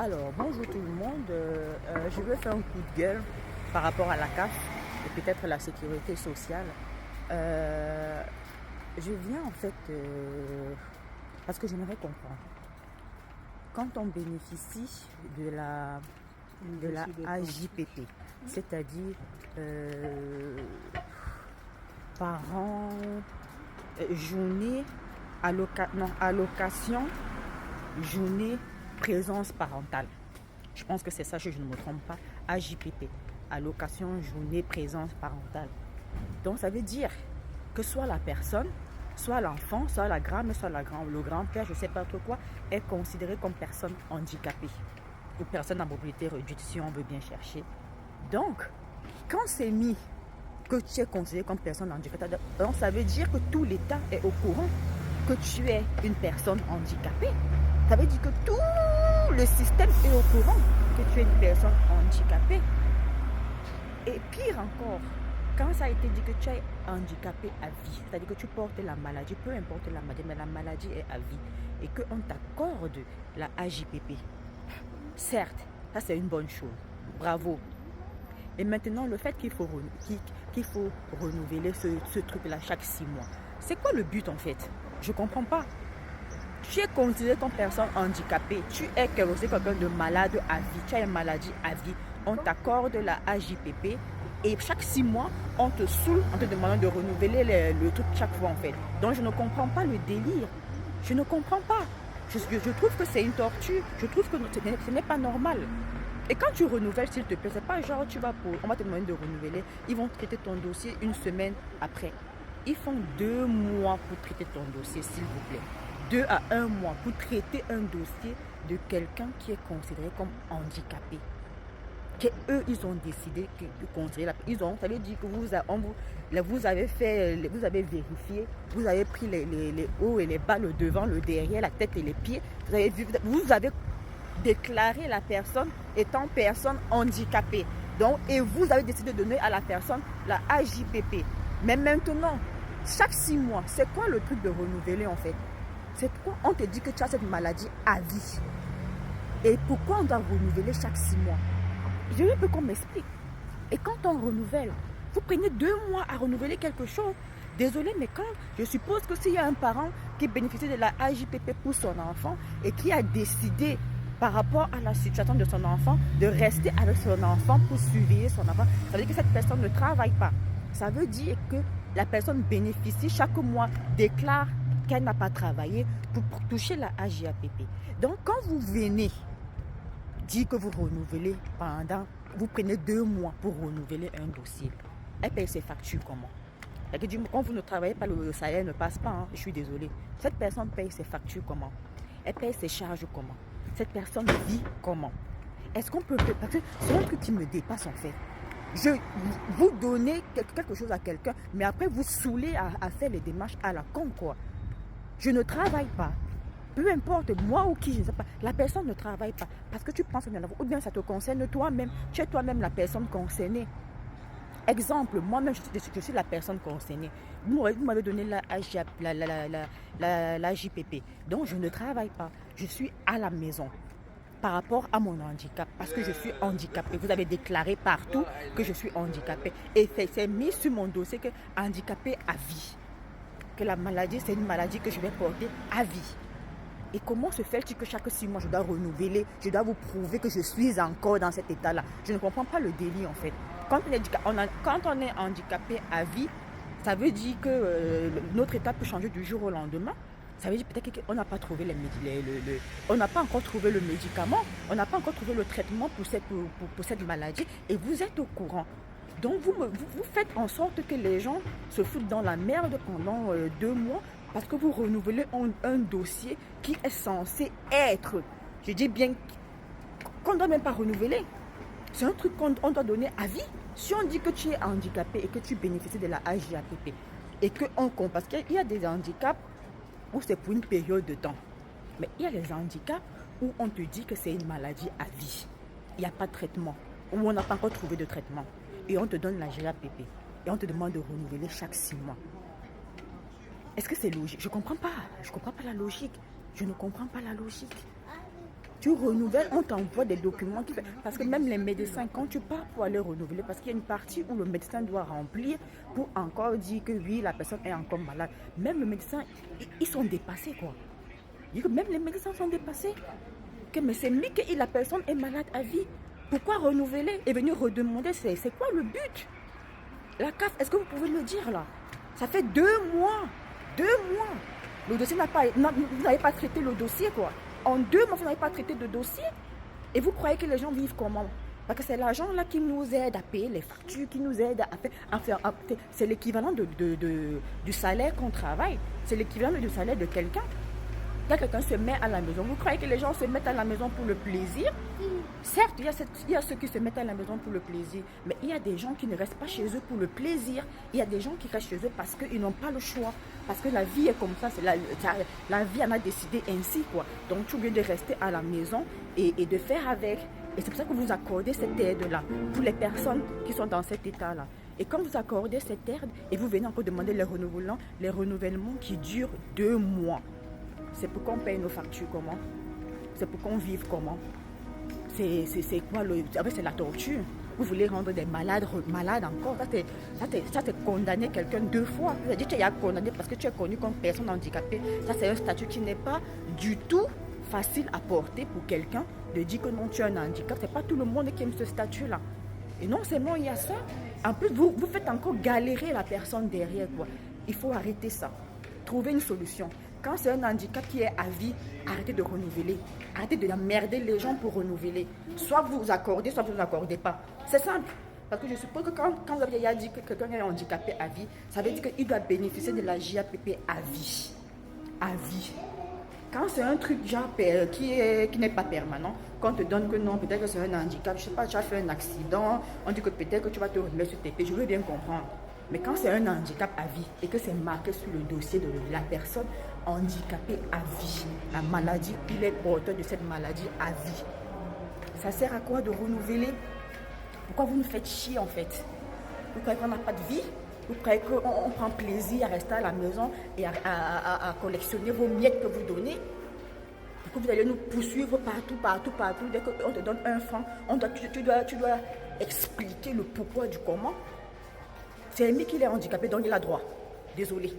Alors, bonjour tout le monde. Je veux faire un coup de gueule par rapport à la CAF et peut-être la sécurité sociale. Euh, je viens en fait parce que j'aimerais comprendre. Quand on bénéficie de la AJPP, c'est-à-dire parents, journée, allocation, journée, présence parentale. Je pense que c'est ça, si je ne me trompe pas. AJPP, allocation, journée, présence parentale. Donc ça veut dire que soit la personne, soit l'enfant, soit la grand-mère, soit le grand-père, je ne sais pas trop quoi, est considéré comme personne handicapée ou personne à mobilité réduite si on veut bien chercher. Donc, quand c'est mis que tu es considéré comme personne handicapée, donc ça veut dire que tout l'État est au courant que tu es une personne handicapée. Ça veut dire que tout le système est au courant que tu es une personne handicapée. Et pire encore, quand ça a été dit que tu es handicapé à vie, c'est-à-dire que tu portes la maladie, peu importe la maladie, mais la maladie est à vie, et qu'on t'accorde la AJPP. Certes, ça c'est une bonne chose. Bravo. Et maintenant, le fait qu'il faut renouveler ce truc-là chaque 6 mois, c'est quoi le but en fait? Je ne comprends pas. Tu es considéré comme personne handicapée, tu es quelqu'un de malade à vie, tu as une maladie à vie, on t'accorde la AJPP et chaque 6 mois, on te saoule en te demandant de renouveler le truc chaque fois en fait. Donc je ne comprends pas le délire, je ne comprends pas. Je trouve que c'est une torture, je trouve que ce n'est pas normal. Et quand tu renouvelles, s'il te plaît, c'est pas genre on va te demander de renouveler, ils vont traiter ton dossier une semaine après. Ils font 2 mois pour traiter ton dossier, s'il vous plaît. 2 à 1 mois pour traiter un dossier de quelqu'un qui est considéré comme handicapé. Eux, ils ont décidé de considérer ça veut dire que vous avez vérifié, vous avez pris les hauts et les bas, le devant, le derrière, la tête et les pieds. Vous avez déclaré la personne étant personne handicapée. Donc, et vous avez décidé de donner à la personne la AJPP. Mais maintenant, chaque 6 mois, c'est quoi le truc de renouveler en fait? C'est pourquoi on te dit que tu as cette maladie à vie. Et pourquoi on doit renouveler chaque 6 mois? Je veux qu'on m'explique. Et quand on renouvelle, vous prenez 2 mois à renouveler quelque chose. Désolé, mais quand je suppose que s'il y a un parent qui bénéficie de la AJPP pour son enfant et qui a décidé par rapport à la situation de son enfant de rester avec son enfant pour surveiller son enfant, ça veut dire que cette personne ne travaille pas. Ça veut dire que la personne bénéficie chaque mois, déclare qu'elle n'a pas travaillé pour toucher la AJPP. Donc quand vous venez dire que vous renouvelez vous prenez 2 mois pour renouveler un dossier, elle paye ses factures comment? Quand vous ne travaillez pas, le salaire ne passe pas, hein, je suis désolée. Cette personne paye ses factures comment? Elle paye ses charges comment? Cette personne vit comment? Est-ce qu'on peut... Parce que c'est un truc qui me dépasse en fait. Vous donnez quelque chose à quelqu'un, mais après vous saoulez à faire les démarches à la con quoi. Je ne travaille pas. Peu importe, moi ou qui, je ne sais pas, la personne ne travaille pas parce que tu penses que ou bien ça te concerne toi-même, tu es toi-même la personne concernée. Exemple, moi-même, je suis la personne concernée. Vous m'avez donné la JPP. Donc, je ne travaille pas. Je suis à la maison par rapport à mon handicap. Parce que je suis handicapée. Vous avez déclaré partout que je suis handicapée. Et c'est mis sur mon dossier que handicapée à vie. Que la maladie, c'est une maladie que je vais porter à vie. Et comment se fait-il que chaque 6 mois, je dois renouveler, je dois vous prouver que je suis encore dans cet état-là? Je ne comprends pas le délire en fait. Quand on est handicapé à vie, ça veut dire que notre état peut changer du jour au lendemain. Ça veut dire peut-être qu'on n'a pas trouvé on n'a pas encore trouvé le médicament, on n'a pas encore trouvé le traitement pour cette maladie et vous êtes au courant. Donc vous faites en sorte que les gens se foutent dans la merde pendant 2 mois parce que vous renouvelez un dossier qui est censé être, je dis bien, qu'on ne doit même pas renouveler. C'est un truc qu'on doit donner à vie. Si on dit que tu es handicapé et que tu bénéficies de la AJPP et qu'on compte, parce qu'il y a des handicaps où c'est pour une période de temps. Mais il y a les handicaps où on te dit que c'est une maladie à vie. Il n'y a pas de traitement, où on n'a pas encore trouvé de traitement. Et on te donne la GAPP. Et on te demande de renouveler chaque 6 mois. Est-ce que c'est logique? Je ne comprends pas. Je ne comprends pas la logique. Je ne comprends pas la logique. Tu renouvelles, on t'envoie des documents. Parce que même les médecins, quand tu pars pour aller renouveler, parce qu'il y a une partie où le médecin doit remplir pour encore dire que oui, la personne est encore malade. Même le médecin, ils sont dépassés, quoi. Même les médecins sont dépassés. Mais c'est mieux que la personne est malade à vie. Pourquoi renouveler et venir redemander? C'est quoi le but? La CAF, est-ce que vous pouvez me dire là? Ça fait 2 mois. 2 mois. Le dossier vous n'avez pas traité le dossier, quoi. En 2 mois, vous n'avez pas traité de dossier. Et vous croyez que les gens vivent comment? Parce que c'est l'argent là qui nous aide à payer les factures, qui nous aide à faire. C'est l'équivalent du salaire qu'on travaille. C'est l'équivalent du salaire de quelqu'un. Quand quelqu'un se met à la maison, vous croyez que les gens se mettent à la maison pour le plaisir? Certes, il y a ceux qui se mettent à la maison pour le plaisir, mais il y a des gens qui ne restent pas chez eux pour le plaisir. Il y a des gens qui restent chez eux parce qu'ils n'ont pas le choix. Parce que la vie est comme ça, la vie en a décidé ainsi, quoi. Donc tu viens de rester à la maison et de faire avec. Et c'est pour ça que vous accordez cette aide-là pour les personnes qui sont dans cet état-là. Et quand vous accordez cette aide et vous venez encore demander les renouvellements qui durent 2 mois. C'est pour qu'on paye nos factures comment? C'est pour qu'on vive comment? C'est quoi c'est la torture. Vous voulez rendre des malades encore. Ça c'est condamner quelqu'un 2 fois. C'est-à-dire que tu es condamné parce que tu es connu comme personne handicapée. Ça c'est un statut qui n'est pas du tout facile à porter pour quelqu'un de dire que non, tu as un handicap. C'est pas tout le monde qui aime ce statut-là. Et non seulement il y a ça, en plus vous faites encore galérer la personne derrière, quoi. Il faut arrêter ça. Trouver une solution. Quand c'est un handicap qui est à vie, arrêtez de renouveler. Arrêtez de merder les gens pour renouveler. Soit vous accordez, soit vous n'accordez pas. C'est simple. Parce que je suppose que quand vous avez dit que quelqu'un est handicapé à vie, ça veut dire qu'il doit bénéficier de la JAPP à vie. À vie. Quand c'est un truc genre qui n'est pas permanent, qu'on te donne que non, peut-être que c'est un handicap, je ne sais pas, tu as fait un accident, on dit que peut-être que tu vas te remettre sur tes pieds, je veux bien comprendre. Mais quand c'est un handicap à vie et que c'est marqué sur le dossier de la personne handicapée à vie, la maladie, il est porteur de cette maladie à vie. Ça sert à quoi de renouveler? Pourquoi vous nous faites chier en fait? Vous croyez qu'on n'a pas de vie? Vous croyez qu'on prend plaisir à rester à la maison et à collectionner vos miettes que vous donnez? Pourquoi vous allez nous poursuivre partout? Dès qu'on te donne 1 franc, tu dois expliquer le pourquoi du comment. C'est lui qui est handicapé, donc il a droit. Désolé.